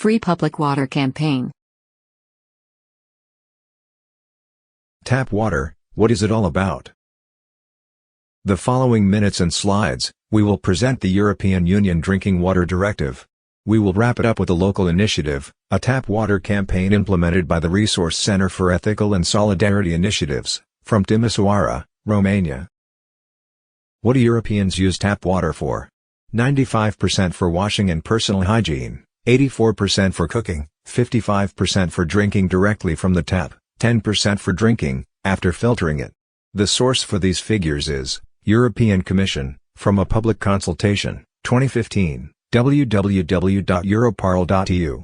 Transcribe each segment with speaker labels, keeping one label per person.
Speaker 1: Free Public Water Campaign.
Speaker 2: Tap water, what is it all about? The following minutes and slides, we will present the European Union Drinking Water Directive. We will wrap it up with a local initiative, a tap water campaign implemented by the Resource Center for Ethical and Solidarity Initiatives, from Timisoara, Romania. What do Europeans use tap water for? 95% for washing and personal hygiene, 84% for cooking, 55% for drinking directly from the tap, 10% for drinking, after filtering it. The source for these figures is European Commission, from a public consultation, 2015, www.europarl.eu.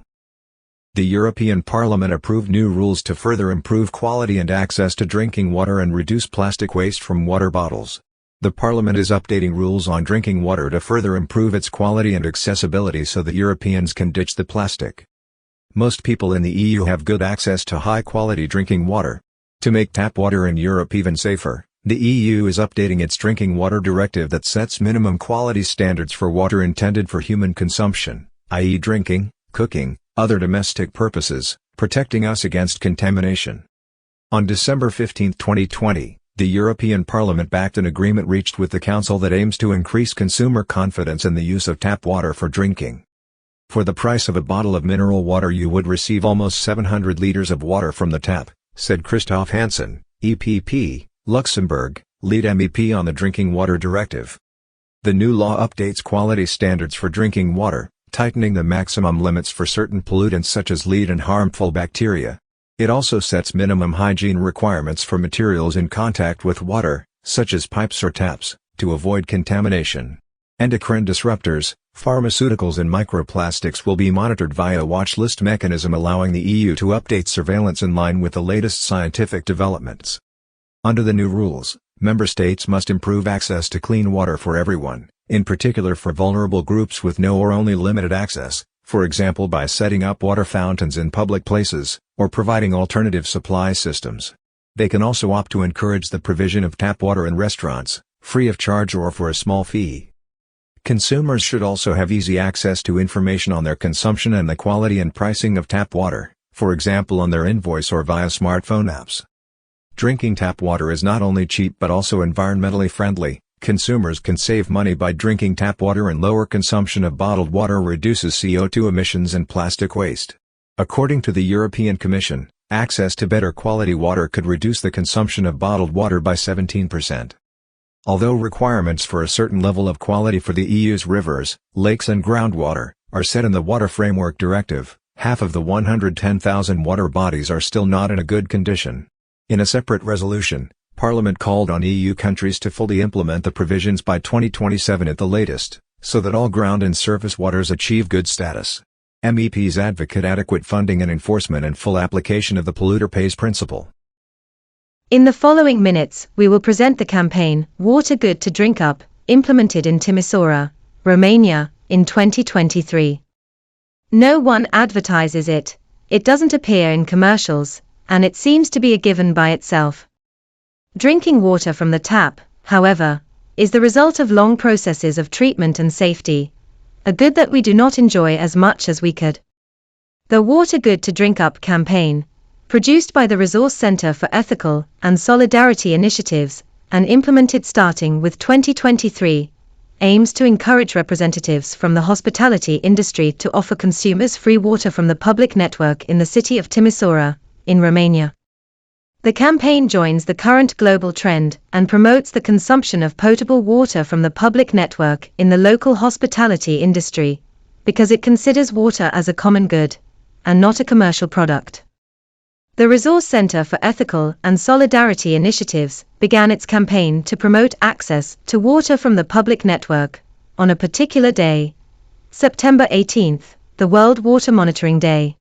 Speaker 2: The European Parliament approved new rules to further improve quality and access to drinking water and reduce plastic waste from water bottles. The Parliament is updating rules on drinking water to further improve its quality and accessibility so that Europeans can ditch the plastic. Most people in the EU have good access to high-quality drinking water. To make tap water in Europe even safer, the EU is updating its Drinking Water Directive that sets minimum quality standards for water intended for human consumption, i.e. drinking, cooking, other domestic purposes, protecting us against contamination. On December 15, 2020, the European Parliament backed an agreement reached with the Council that aims to increase consumer confidence in the use of tap water for drinking. For the price of a bottle of mineral water you would receive almost 700 liters of water from the tap, said Christoph Hansen, EPP, Luxembourg, lead MEP on the Drinking Water Directive. The new law updates quality standards for drinking water, tightening the maximum limits for certain pollutants such as lead and harmful bacteria. It also sets minimum hygiene requirements for materials in contact with water, such as pipes or taps, to avoid contamination. Endocrine disruptors, pharmaceuticals and microplastics will be monitored via a watch list mechanism allowing the EU to update surveillance in line with the latest scientific developments. Under the new rules, member states must improve access to clean water for everyone, in particular for vulnerable groups with no or only limited access, for example by setting up water fountains in public places, or providing alternative supply systems. They can also opt to encourage the provision of tap water in restaurants, free of charge or for a small fee. Consumers should also have easy access to information on their consumption and the quality and pricing of tap water, for example on their invoice or via smartphone apps. Drinking tap water is not only cheap but also environmentally friendly. Consumers can save money by drinking tap water, and lower consumption of bottled water reduces CO2 emissions and plastic waste. According to the European Commission, access to better quality water could reduce the consumption of bottled water by 17%. Although requirements for a certain level of quality for the EU's rivers, lakes and groundwater are set in the Water Framework Directive, half of the 110,000 water bodies are still not in a good condition. In a separate resolution, Parliament called on EU countries to fully implement the provisions by 2027 at the latest, so that all ground and surface waters achieve good status. MEPs advocate adequate funding and enforcement and full application of the polluter pays principle.
Speaker 3: In the following minutes, we will present the campaign, Water Good to Drink Up, implemented in Timisoara, Romania, in 2023. No one advertises it, it doesn't appear in commercials, and it seems to be a given by itself. Drinking water from the tap, however, is the result of long processes of treatment and safety, a good that we do not enjoy as much as we could. The Water Good to Drink Up campaign, produced by the Resource Center for Ethical and Solidarity Initiatives, and implemented starting with 2023, aims to encourage representatives from the hospitality industry to offer consumers free water from the public network in the city of Timisoara, in Romania. The campaign joins the current global trend and promotes the consumption of potable water from the public network in the local hospitality industry, because it considers water as a common good, and not a commercial product. The Resource Center for Ethical and Solidarity Initiatives began its campaign to promote access to water from the public network on a particular day, September 18, the World Water Monitoring Day.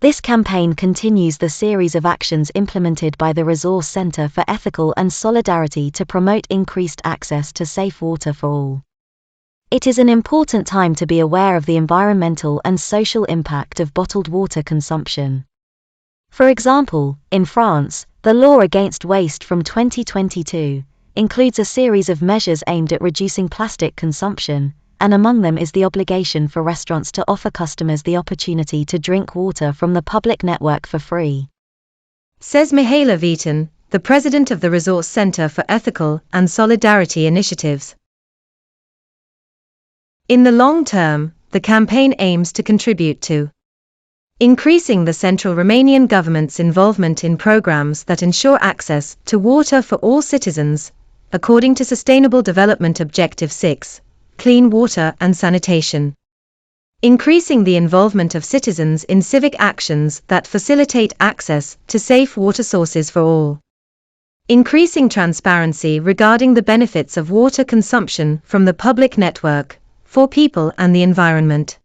Speaker 4: This campaign continues the series of actions implemented by the Resource Center for Ethical and Solidarity to promote increased access to safe water for all. It is an important time to be aware of the environmental and social impact of bottled water consumption. For example, in France, the law against waste from 2022 includes a series of measures aimed at reducing plastic consumption and among them is the obligation for restaurants to offer customers the opportunity to drink water from the public network for free.
Speaker 3: Says Mihaela Vitan, the president of the Resource Center for Ethical and Solidarity Initiatives. In the long term, the campaign aims to contribute to increasing the central Romanian government's involvement in programs that ensure access to water for all citizens, according to Sustainable Development Objective 6, clean water and sanitation. Increasing the involvement of citizens in civic actions that facilitate access to safe water sources for all. Increasing transparency regarding the benefits of water consumption from the public network, for people and the environment.